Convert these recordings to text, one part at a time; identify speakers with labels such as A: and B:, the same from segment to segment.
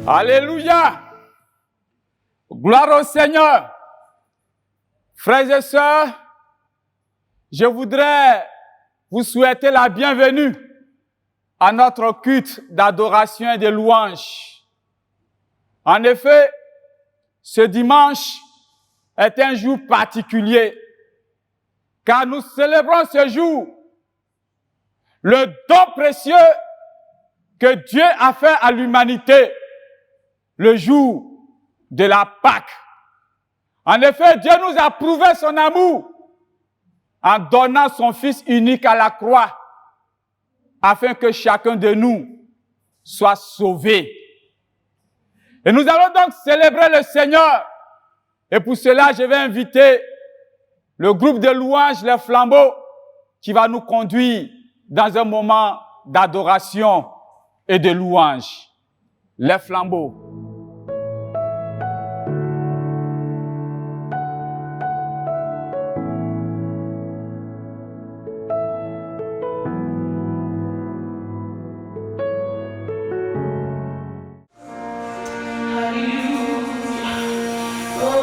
A: Alléluia. Gloire au Seigneur. Frères et sœurs, je voudrais vous souhaiter la bienvenue à notre culte d'adoration et de louange. En effet, ce dimanche est un jour particulier, car nous célébrons ce jour le don précieux que Dieu a fait à l'humanité, le jour de la Pâque. En effet, Dieu nous a prouvé son amour en donnant son Fils unique à la croix, afin que chacun de nous soit sauvé. Et nous allons donc célébrer le Seigneur. Et pour cela, je vais inviter le groupe de louanges, les flambeaux, qui va nous conduire dans un moment d'adoration et de louange. Les flambeaux.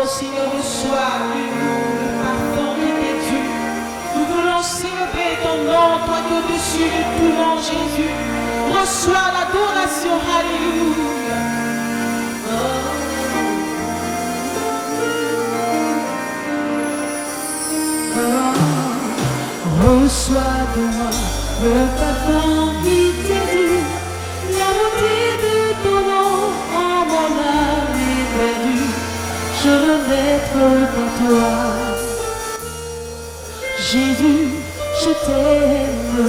B: Seigneur, reçois le pardon qui t'est dû. Nous voulons célébrer ton nom, toi qui es au-dessus de tout nom, Jésus. Reçois l'adoration, alléluia. Reçois de moi le pardon qui t'est dû. La beauté de ton nom en mon âme est perdue. Je veux être pour toi. Jésus, je t'aime.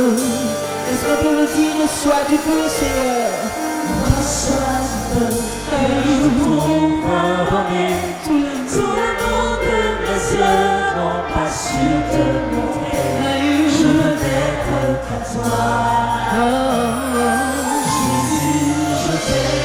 B: Est-ce qu'on peut le dire? Reçois du feu, Seigneur. Reçois du feu. Pour pardonner tout l'amour que mes yeux n'ont pas su te montrer. Je veux être pour toi. Jésus, je t'aime.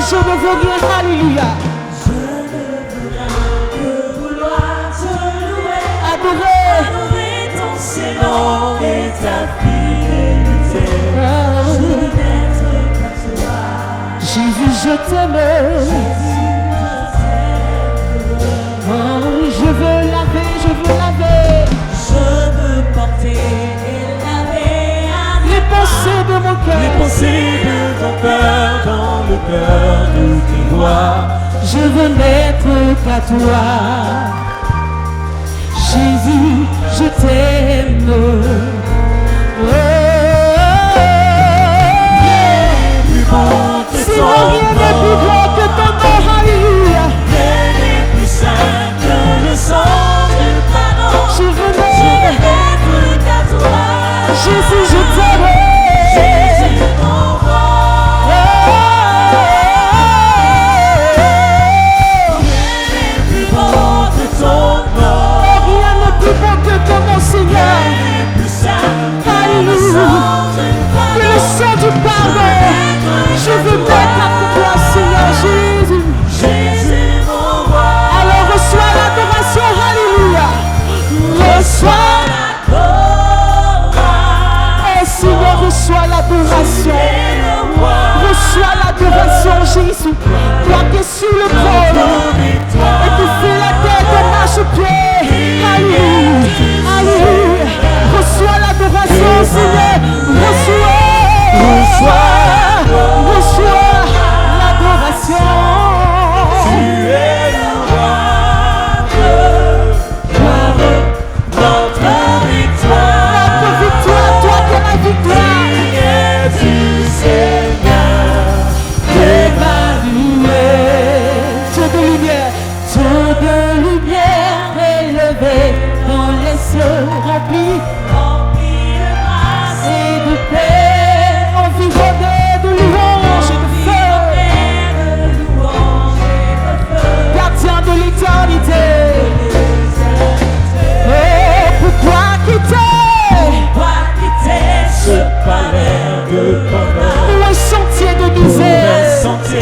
B: Je ne veux rien, alléluia. Je ne veux rien que vouloir te louer, adorer ton Seigneur et ta fidélité. Je veux n'être qu'à toi. Jésus, je t'aime. Oh, je veux laver, je veux laver. Je veux porter et laver les pensées de mon cœur. Les pensées de ton cœur dans le cœur de tes rois. Je veux n'être qu'à toi. Jésus, je t'aime. Oh, plus bon que ton nom. Rien n'est plus grand que ton nom, alléluia. Rien n'est plus saint que le sang du pardon. Je veux n'être qu'à toi. Jésus, je t'aime. Jésus, mon roi. Seigneur, alléluia, le sang du pardon, je veux mettre à toi, Seigneur Jésus. Jésus, mon roi. Alors reçois l'adoration, alléluia. Reçois l'adoration. Oh Seigneur, reçois l'adoration. Reçois l'adoration, Jésus. Toi qui es sur le trône et tu fais la tête de marche-pied. Alléluia. Alléluia. Reçois l'adoration, Seigneur. Reçois l'adoration. Tu es le roi de gloire, notre victoire. Notre victoire, toi qui es la victoire. Tu es du Seigneur, Emmanuel. Dieu de lumière. de bonheur,
C: ou un sentier de
B: pour
C: misère.
B: un sentier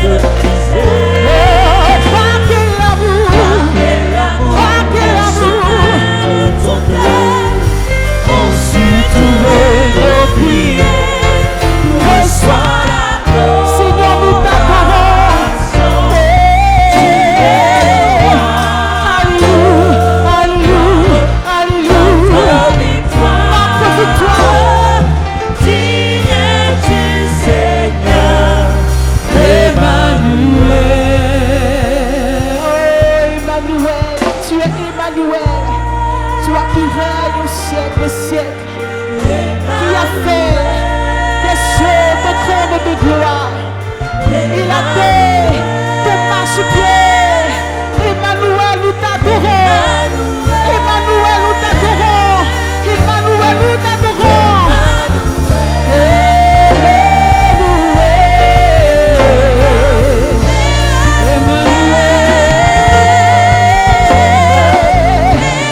B: de misère.
C: Oh, par quel amour,
B: Quel amour,
C: par quel amour,
B: de ton cœur, on s'y trouvait nos prières, reçois la gloire.
C: Seigneur, nous t'adorons. Alléluia, alléluia, alléluia. Notre victoire,
B: Digne du Seigneur, Emmanuel.
C: oh Emmanuel, tu es Emmanuel, toi qui règnes au siècle des siècles, qui a fait des cieux ton trône de gloire. Il a fait tes marchepieds. Emmanuel, nous t'adorons. Emmanuel, nous t'adorons. Emmanuel, nous t'adorons. Emmanuel,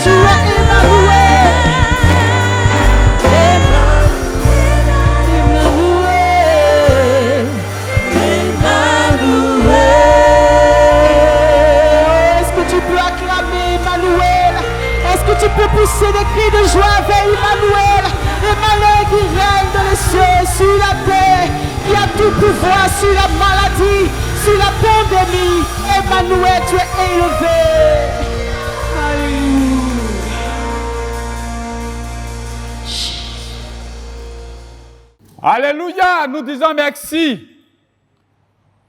C: tu es Emmanuel. Est-ce que tu peux acclamer Emmanuel? Est-ce que tu peux pousser des cris de joie vers Emmanuel? Emmanuel qui règne dans les cieux, sur la terre, qui a tout pouvoir sur la maladie, sur la pandémie. Emmanuel, tu es élevé. Alléluia.
A: Alléluia, nous disons merci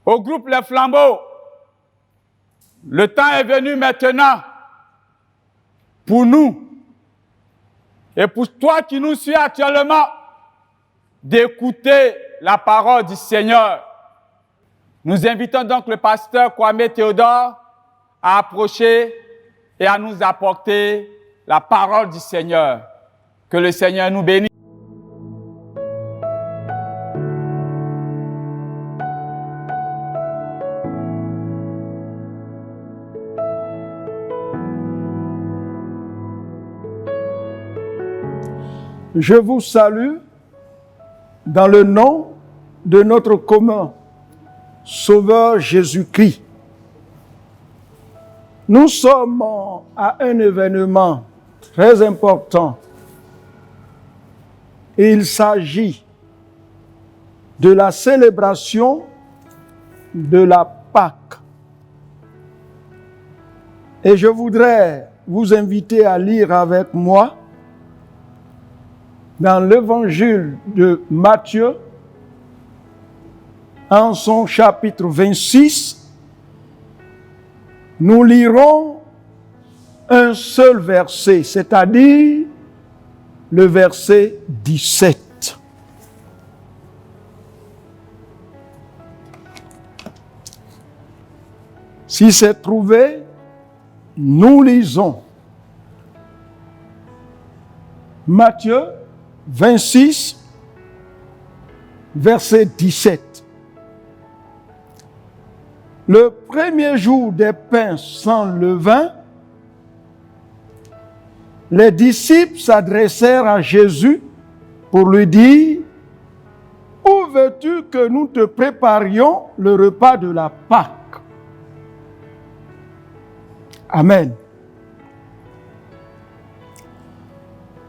A: au groupe Les Flambeaux. Le temps est venu maintenant pour nous et pour toi qui nous suis actuellement d'écouter la parole du Seigneur. Nous invitons donc le pasteur Kwame Théodore à approcher et à nous apporter la parole du Seigneur. Que le Seigneur nous bénisse.
D: Je vous salue dans le nom de notre commun Sauveur Jésus-Christ. Nous sommes à un événement très important. Il s'agit de la célébration de la Pâque. Et je voudrais vous inviter à lire avec moi dans l'évangile de Matthieu, en son chapitre 26, nous lirons un seul verset, c'est-à-dire le verset 17. Si c'est trouvé, nous lisons Matthieu 26, verset 17. Le premier jour des pains sans levain, les disciples s'adressèrent à Jésus pour lui dire: « Où veux-tu que nous te préparions le repas de la Pâque ?» Amen.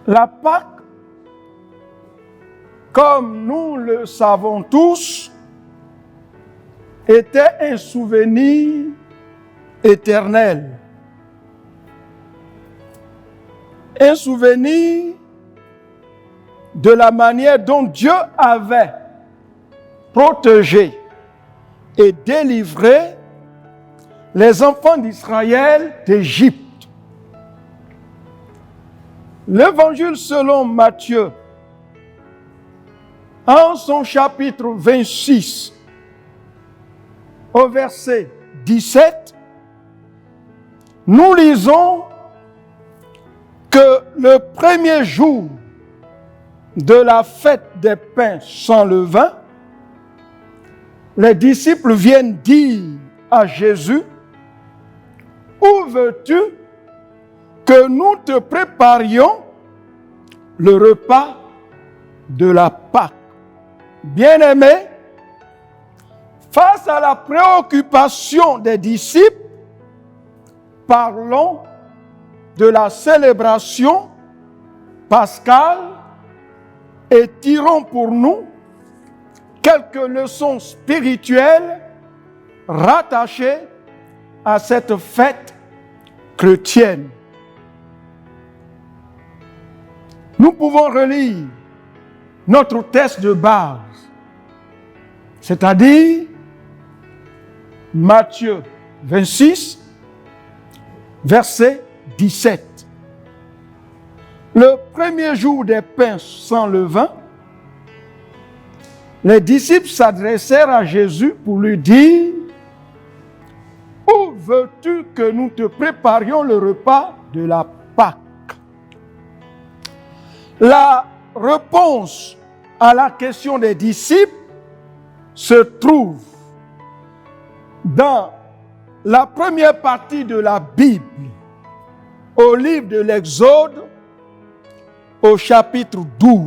D: La Pâque, comme nous le savons tous, était un souvenir éternel. Un souvenir de la manière dont Dieu avait protégé et délivré les enfants d'Israël d'Égypte. L'évangile selon Matthieu, en son chapitre 26, au verset 17, nous lisons que le premier jour de la fête des pains sans levain, les disciples viennent dire à Jésus: « Où veux-tu que nous te préparions le repas de la Pâque ?» Bien-aimés, face à la préoccupation des disciples, parlons de la célébration pascale et tirons pour nous quelques leçons spirituelles rattachées à cette fête chrétienne. Nous pouvons relire notre texte de base, c'est-à-dire Matthieu 26, verset 17. Le premier jour des pains sans levain, les disciples s'adressèrent à Jésus pour lui dire: où veux-tu que nous te préparions le repas de la Pâque? La réponse à la question des disciples se trouve dans la première partie de la Bible, au livre de l'Exode, au chapitre 12.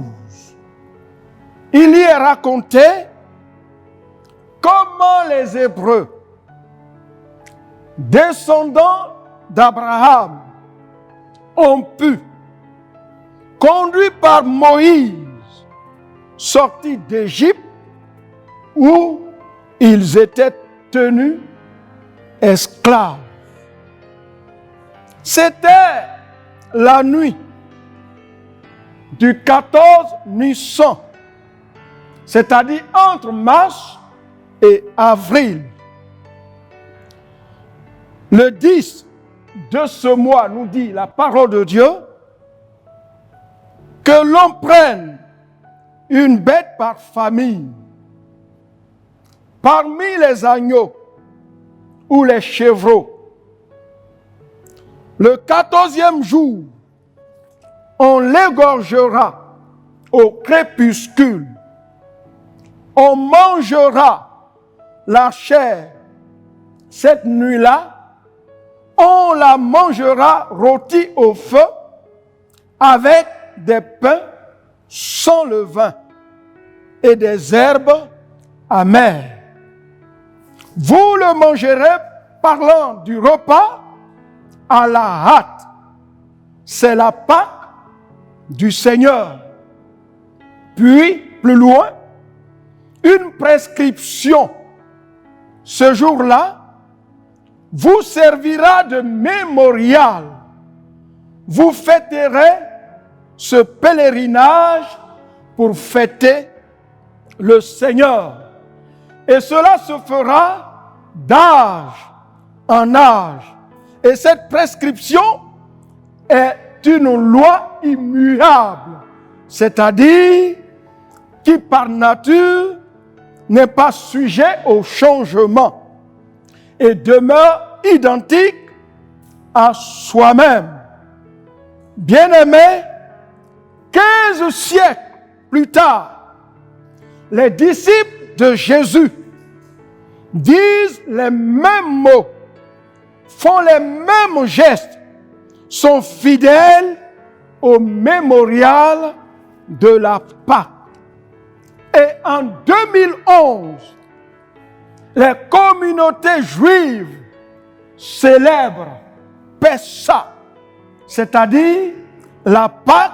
D: Il y est raconté comment les Hébreux, descendants d'Abraham, ont pu, conduits par Moïse, sortir d'Égypte où ils étaient tenus esclaves. C'était la nuit du 14 Nissan, c'est-à-dire entre mars et avril. Le 10 de ce mois, nous dit la parole de Dieu, que l'on prenne une bête par famille, parmi les agneaux ou les chevreaux. Le 14e jour, on l'égorgera au crépuscule. On mangera la chair cette nuit-là. On la mangera rôtie au feu avec des pains sans levain et des herbes amères. Vous le mangerez parlant du repas à la hâte. C'est la Pâque du Seigneur. Puis, plus loin, une prescription. Ce jour-là, vous servira de mémorial. Vous fêterez ce pèlerinage pour fêter le Seigneur. Et cela se fera d'âge en âge. Et cette prescription est une loi immuable, c'est-à-dire qui par nature n'est pas sujet au changement et demeure identique à soi-même. Bien-aimés, 15 siècles plus tard, les disciples de Jésus disent les mêmes mots, font les mêmes gestes, sont fidèles au mémorial de la Pâque. Et en 2011, les communautés juives célèbrent Pessah, c'est-à-dire la Pâque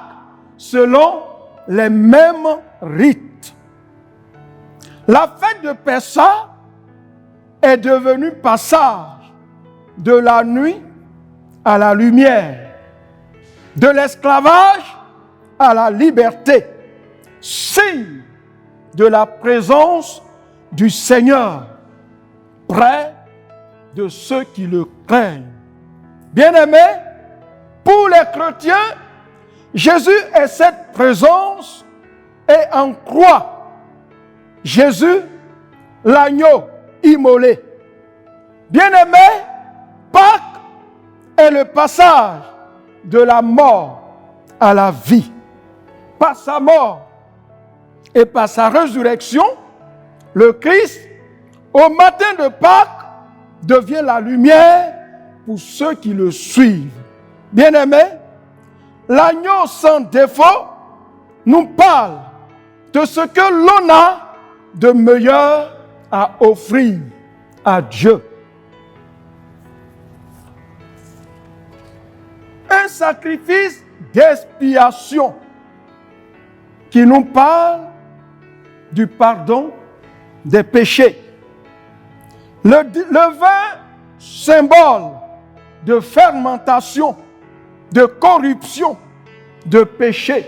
D: selon les mêmes rites. La fête de Pessah est devenue passage de la nuit à la lumière, de l'esclavage à la liberté, signe de la présence du Seigneur, près de ceux qui le craignent. Bien-aimés, pour les chrétiens, Jésus est cette présence et en croix. Jésus, l'agneau immolé. Bien-aimés, Pâques est le passage de la mort à la vie. Par sa mort et par sa résurrection, le Christ, au matin de Pâques, devient la lumière pour ceux qui le suivent. Bien-aimés, l'agneau sans défaut nous parle de ce que l'on a de meilleur à offrir à Dieu. Un sacrifice d'expiation qui nous parle du pardon des péchés. Le vin, symbole de fermentation, de corruption, de péché.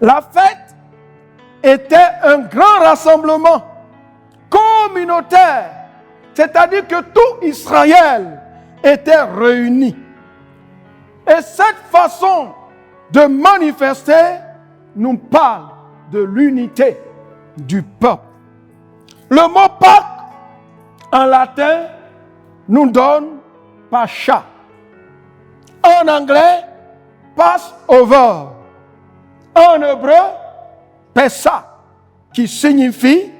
D: La fête était un grand rassemblement communautaire, c'est-à-dire que tout Israël était réuni. Et cette façon de manifester nous parle de l'unité du peuple. Le mot Pâques en latin nous donne Pascha. En anglais, Passover. En hébreu, Pessa, qui signifie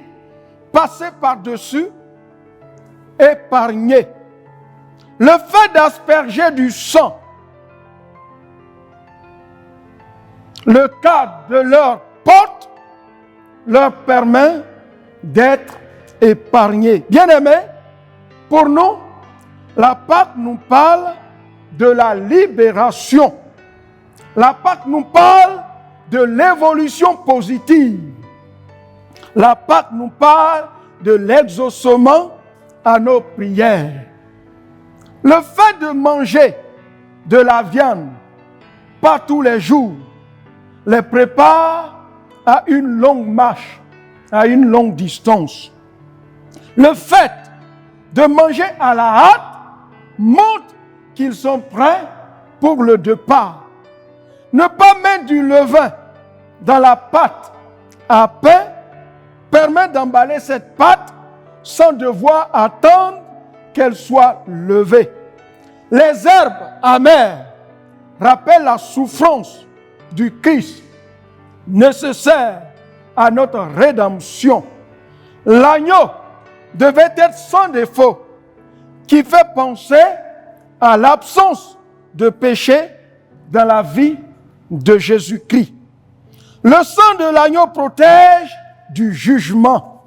D: passer par-dessus, épargner. Le fait d'asperger du sang, le cadre de leur porte leur permet d'être épargnés. Bien-aimés, pour nous, la Pâque nous parle de la libération. La Pâque nous parle de l'évolution positive. La Pâque nous parle de l'exaucement à nos prières. Le fait de manger de la viande, pas tous les jours, les prépare à une longue marche, à une longue distance. Le fait de manger à la hâte montre qu'ils sont prêts pour le départ. Ne pas mettre du levain dans la pâte à pain permet d'emballer cette pâte sans devoir attendre qu'elle soit levée. Les herbes amères rappellent la souffrance du Christ nécessaire à notre rédemption. L'agneau devait être sans défaut, qui fait penser à l'absence de péché dans la vie de Jésus-Christ. Le sang de l'agneau protège du jugement.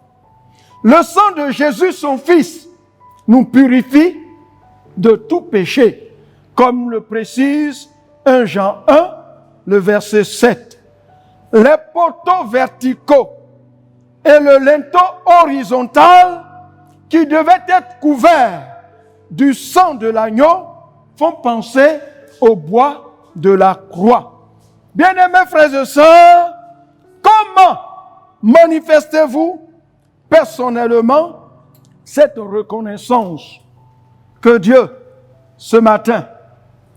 D: Le sang de Jésus, son Fils, nous purifie de tout péché, comme le précise 1 Jean 1, le verset 7. Les poteaux verticaux et le linteau horizontal qui devaient être couverts du sang de l'agneau font penser au bois de la croix. Bien-aimés frères et sœurs, comment manifestez-vous personnellement cette reconnaissance? Que Dieu, ce matin,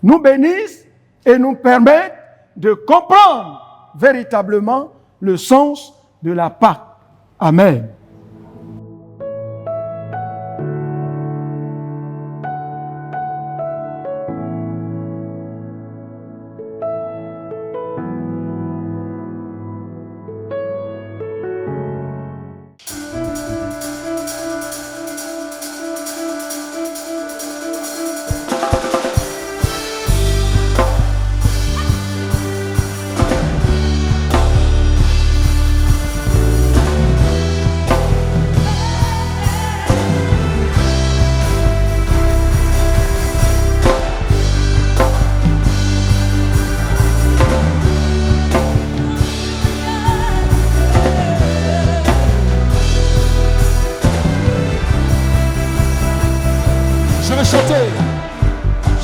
D: nous bénisse et nous permette de comprendre véritablement le sens de la Pâque. Amen.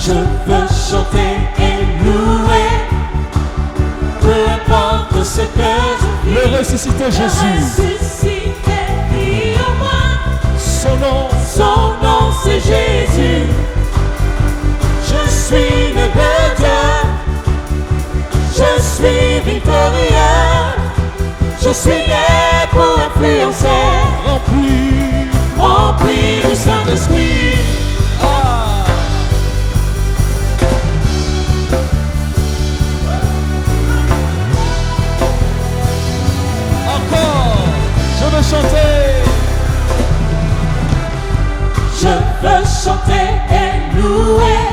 B: Je veux chanter et louer, peu importe ce que je vis.
E: Le ressuscité Jésus.
B: Le ressuscité vit en moi.
E: Son
B: nom c'est Jésus. Je suis né de Dieu. Je suis victorieux. Je suis né pour influencer. Rempli du Saint-Esprit.
E: Chanter.
B: Je veux chanter et louer,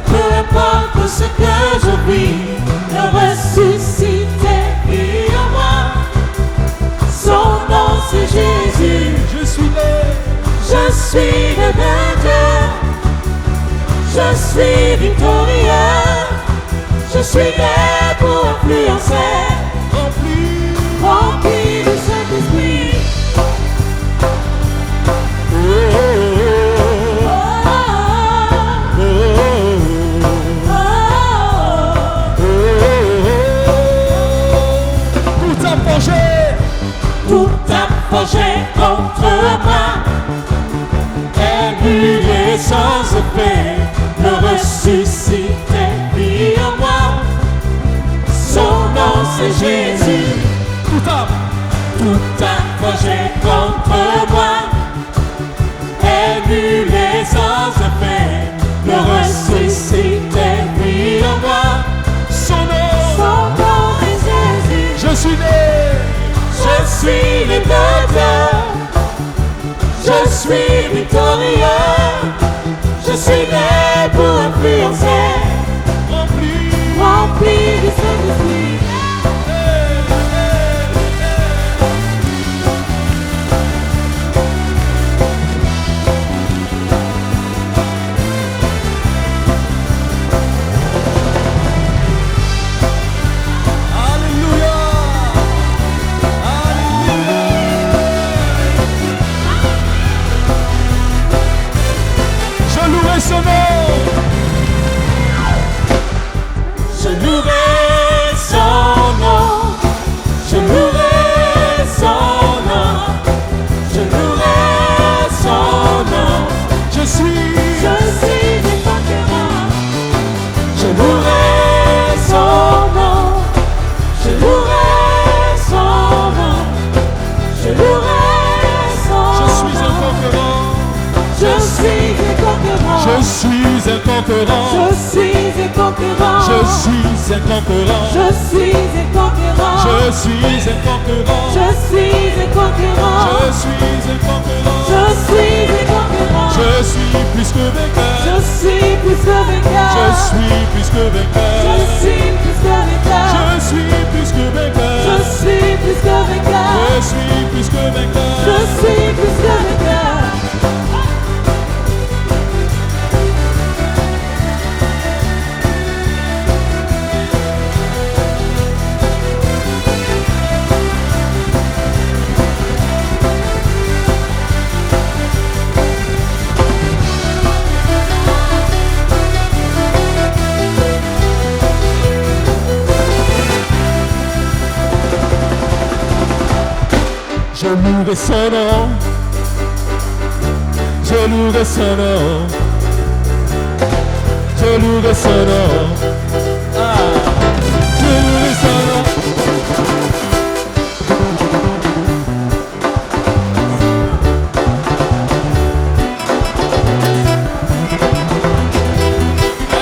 B: peu importe ce que je vis. Le ressuscité vit en moi. suis le vainqueur, je suis victorieux, je suis né pour influencer, rempli du Saint-Esprit. Tout a forgé contre moi, annulé sans effet, le ressuscité vit en moi. Son nom c'est Jésus. Tout a forgé contre moi, annulé sans effet, le ressuscité vit en moi. Son nom est Jésus.
E: Je suis né,
B: Je suis le vainqueur, je suis victorieux, je suis né pour influencer, rempli du Saint-Esprit.
E: son nom.
B: Je louerai son nom, je louerai son nom, je louerai son nom.
E: Je suis
B: des conquérants. Je louerai son nom, je louerai son nom, je louerai son
E: Je suis un
B: nom.
E: conquérant.
B: Je suis un conquérant.
E: Je suis un conquérant.
B: Je suis un conquérant.
E: Je suis un conquérant.
B: Je suis un conquérant.
E: Je suis un conquérant.
B: Je suis un conquérant.
E: Je suis un conquérant.
B: Je suis un conquérant.
E: Je suis plus que vainqueur.
B: Je suis plus que vainqueur.
E: Je suis plus que vainqueur.
B: Je suis plus que vainqueur.
E: Je suis plus que vainqueur.
B: Je suis plus que vainqueur.
E: Je suis plus que vainqueur.
B: Je suis plus que vainqueur.
E: Je louerai son nom. Je louerai son nom. Je louerai son nom. Ah. Je louerai son nom.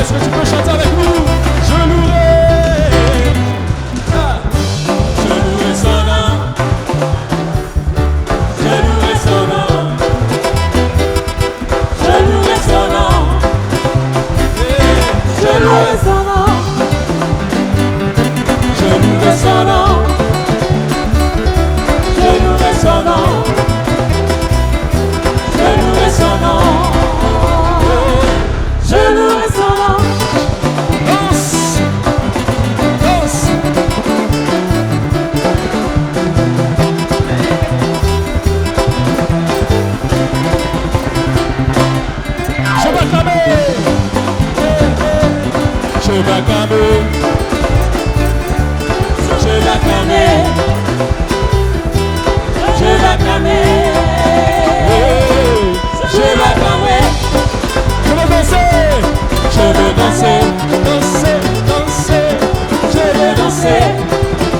E: Est-ce que tu peux chanter avec nous? Je louerai. Ah. Je louerai son nom. Je louerai son nom.
B: Je louerai son nom. Je louerai son nom.
E: Je louerai son nom.
B: Je louerai son nom. Je louerai son nom. Je louerai son nom.
E: Danse. Danse. Je vais acclamer. Je vais acclamer.
B: Je vais acclamer. Je vais acclamer. Je vais acclamer.
E: Je vais danser. Je vais danser. Danser. Danser. Je vais danser.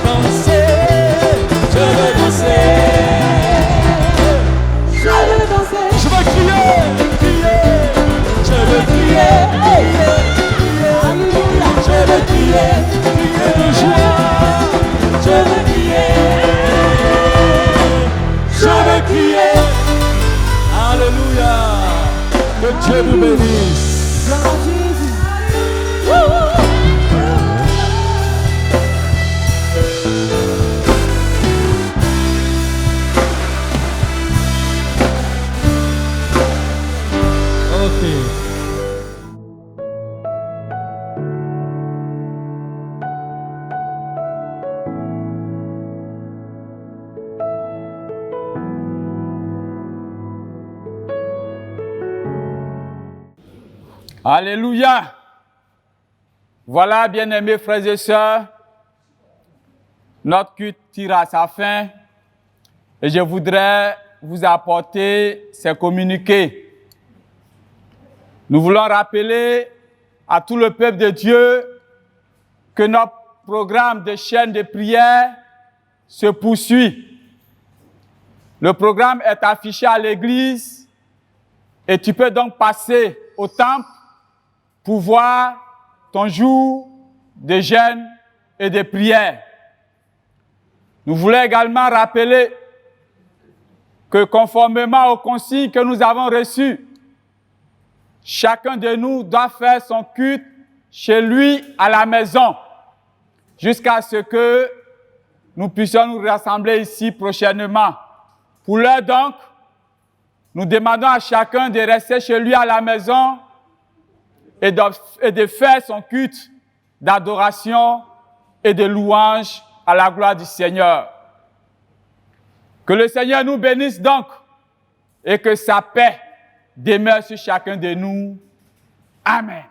E: Danser. Je vais danser.
B: Je vais danser.
E: Je vais crier. Crier. Je vais crier.
B: Alléluia.
E: Je vais crier. Crier de joie.
B: Je vais crier.
E: Je vais crier. Alléluia. Que Dieu nous bénisse.
B: Gloire à Jésus.
A: Alléluia. Voilà, bien-aimés frères et sœurs, notre culte tire à sa fin et je voudrais vous apporter ces communiqués. Nous voulons rappeler à tout le peuple de Dieu que notre programme de chaîne de prière se poursuit. Le programme est affiché à l'église et tu peux donc passer au temple pour voir ton jour de jeûne et de prière. Nous voulons également rappeler que conformément aux consignes que nous avons reçues, chacun de nous doit faire son culte chez lui à la maison jusqu'à ce que nous puissions nous rassembler ici prochainement. Pour l'heure donc, nous demandons à chacun de rester chez lui à la maison et de faire son culte d'adoration et de louange à la gloire du Seigneur. Que le Seigneur nous bénisse donc et que sa paix demeure sur chacun de nous. Amen.